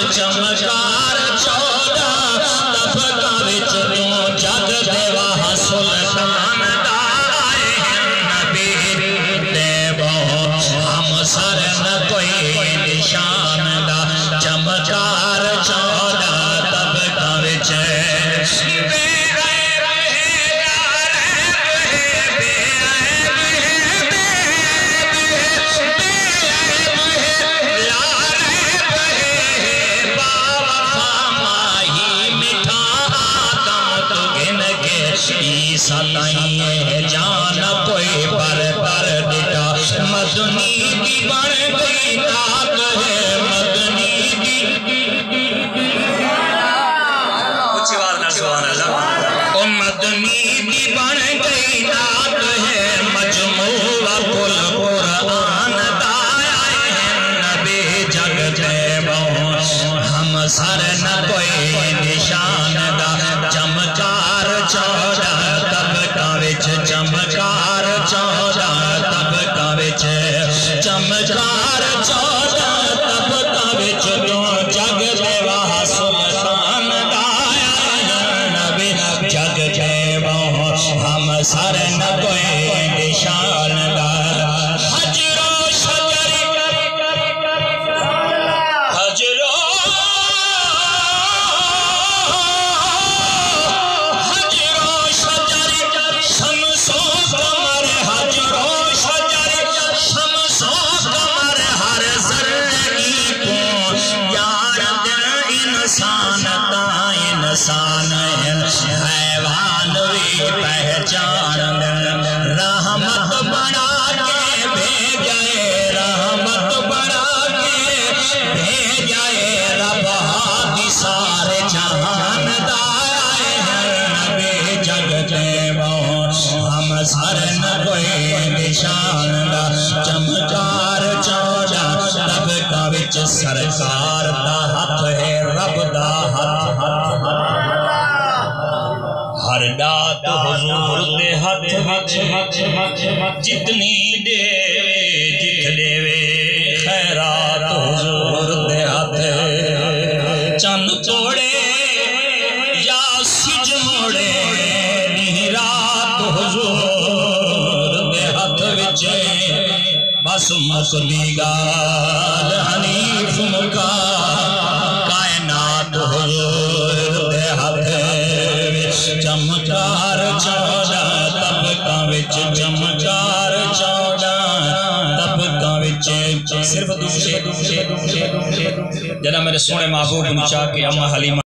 چمکار چودہ طبقہ وچ تو جگ دیوا سلطان دا آئے نبی دے بہو ہم سر نہ کوئی نشان دا چمکار چودہ طبقہ وچ ساتائیں جان کوئی پر ڈٹا مدنی دی بن گئی نات ہے مدنی دی اچھی آواز نہ سبحان اللہ او مدنی دی بن گئی نات ہے مجموعہ کل قرآن دا آئے ہیں نبی جگ دے بہو ہم سر نہ کوئی نشان دا چمکار چودہ چمکار چودہ طبقہ وچ چمکار چودہ طبقہ وچ تو جگ دیوا سلطان دا آئے نبی جگ دیوا ہم سر نہ کوئی نشان دا حجر و شجر حجر و انسان حیوان بھی پہچان رحمت بنا کے بھیجائے رحمت بنا کے بھیجائے رب ہادی سارے جہان دا آئے ہیں نبی جگ دے بہو ہم سر نہ کوئی نشان دا چمکار چودہ طبقہ وچ سرکار دا ہاتھ ہے رب دا ہاتھ ہر دات حضور دے ہاتھ جتنی دے جت دے وے خیرات حضور دے ہاتھ چند توڑے یا سج موڑے نہیں رات حضور دے ہاتھ وچے بس مسلی گال حنیف مکا کائنات حضور دے ہاتھ چمکار چودہ طبقہ وچ چمکار چودہ طبقہ وچ صرف دوسرے جنہ میرے سونے محبوب نچا کے اما حلیمہ